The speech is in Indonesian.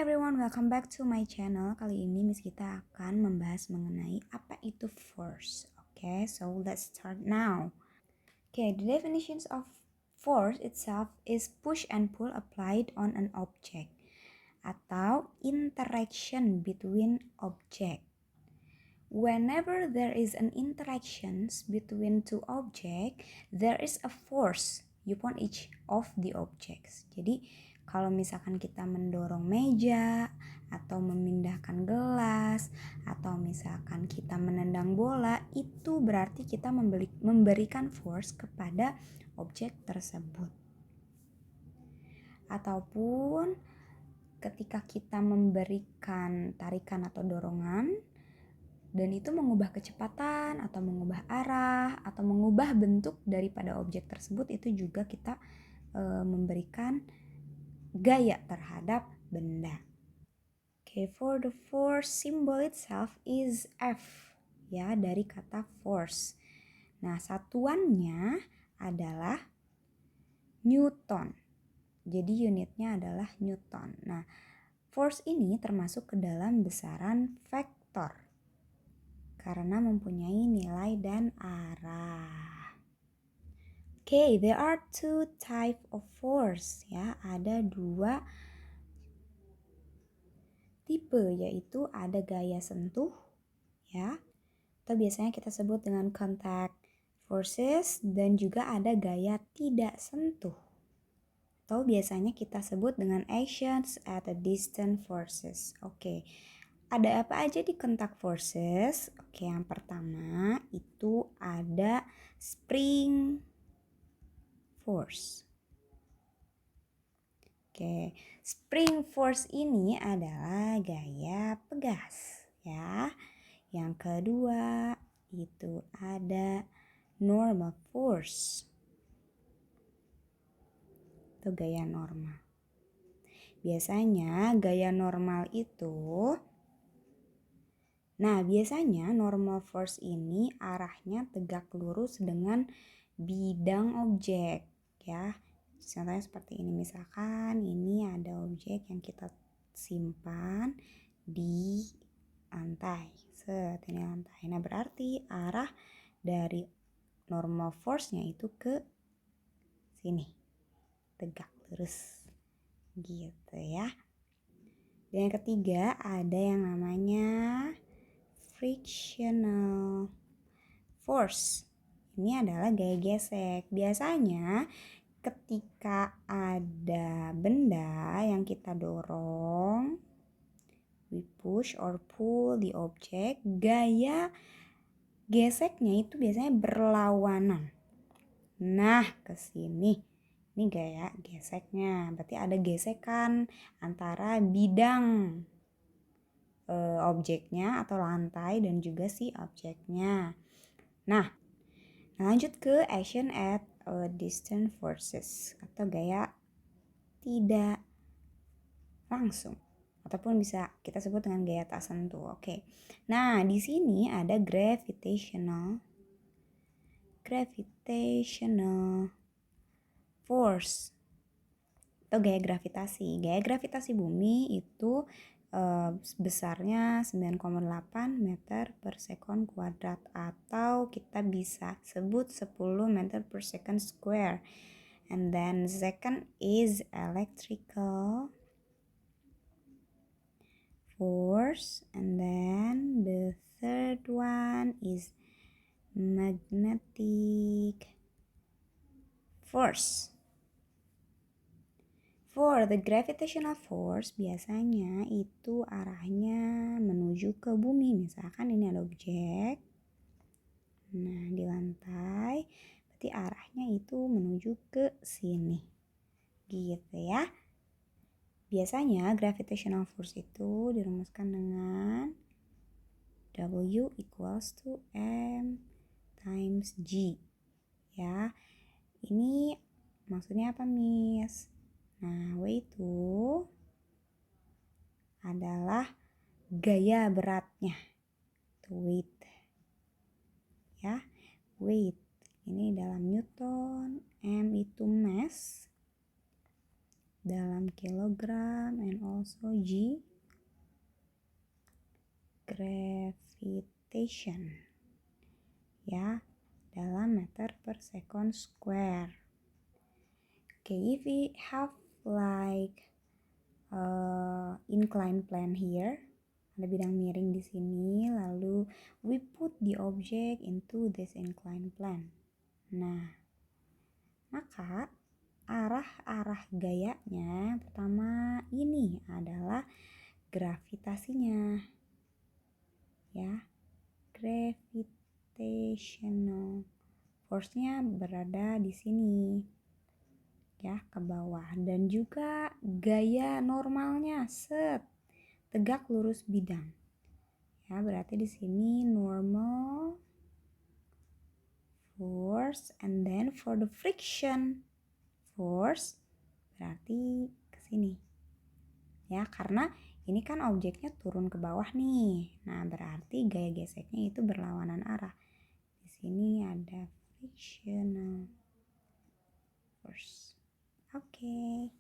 everyone, welcome back to my channel. Kali ini Miss kita akan membahas mengenai apa itu force. Okay, so let's start now. Okay, the definitions of force itself is push and pull applied on an object atau interaction between object. Whenever there is an interactions between two objects, there is a force upon each of the objects. Jadi kalau misalkan kita mendorong meja atau memindahkan gelas atau misalkan kita menendang bola, itu berarti kita memberikan force kepada objek tersebut. Ataupun ketika kita memberikan tarikan atau dorongan dan itu mengubah kecepatan atau mengubah arah atau mengubah bentuk daripada objek tersebut, itu juga kita memberikan gaya terhadap benda. Okay, for the force symbol itself is F, ya, dari kata force. Nah, satuannya adalah Newton. Jadi unitnya adalah Newton. Nah, force ini termasuk ke dalam besaran vektor karena mempunyai nilai dan arah. Okay, there are two type of force, ya. Ada dua tipe, yaitu ada gaya sentuh, ya, atau biasanya kita sebut dengan contact forces, dan juga ada gaya tidak sentuh, atau biasanya kita sebut dengan actions at a distance forces. Oke. Ada apa aja di contact forces? Oke, yang pertama itu ada spring force. Oke, spring force ini adalah gaya pegas, ya. Yang kedua itu ada normal force. Itu gaya normal. Biasanya gaya normal itu biasanya normal force ini arahnya tegak lurus dengan bidang objek, ya. Contohnya seperti ini, misalkan ini ada objek yang kita simpan di lantai. Ini lantai. Nah, berarti arah dari normal force-nya itu ke sini. Tegak lurus. Gitu ya. Dan yang ketiga ada yang namanya frictional force. Ini adalah gaya gesek. Biasanya ketika ada benda yang kita dorong, we push or pull the object, gaya geseknya itu biasanya berlawanan. Nah, ke sini. Ini gaya geseknya. Berarti ada gesekan antara bidang objeknya atau lantai dan juga si objeknya. Nah, lanjut ke action at distance forces atau gaya tidak langsung, ataupun bisa kita sebut dengan gaya tak sentuh. Oke. Nah, di sini ada gravitational force atau gaya gravitasi. Gaya gravitasi bumi itu besarnya 9,8 meter per sekon kuadrat, atau kita bisa sebut 10 meter per second square. And then second is electrical force, and then the third one is magnetic force. For the gravitational force biasanya itu arahnya menuju ke bumi. Misalkan ini ada objek, nah di lantai, berarti arahnya itu menuju ke sini, gitu ya. Biasanya gravitational force itu dirumuskan dengan W equals to M times G, ya. Ini maksudnya apa, Miss? Nah, W itu adalah gaya beratnya, weight, ya. Weight ini dalam Newton, M itu mass, dalam kilogram, and also G, gravitation, ya, dalam meter per second square. Okay, if we have like inclined plane here, ada bidang miring di sini, lalu we put the object into this inclined plane. Nah, maka arah gayanya pertama ini adalah gravitasinya, ya, gravitational force-nya berada di sini, ya, ke bawah. Dan juga gaya normalnya, tegak lurus bidang, ya, berarti di sini normal force, and then for the friction force berarti ke sini, ya, karena ini kan objeknya turun ke bawah nih. Nah, berarti gaya geseknya itu berlawanan arah. Di sini ada frictional force. Oke.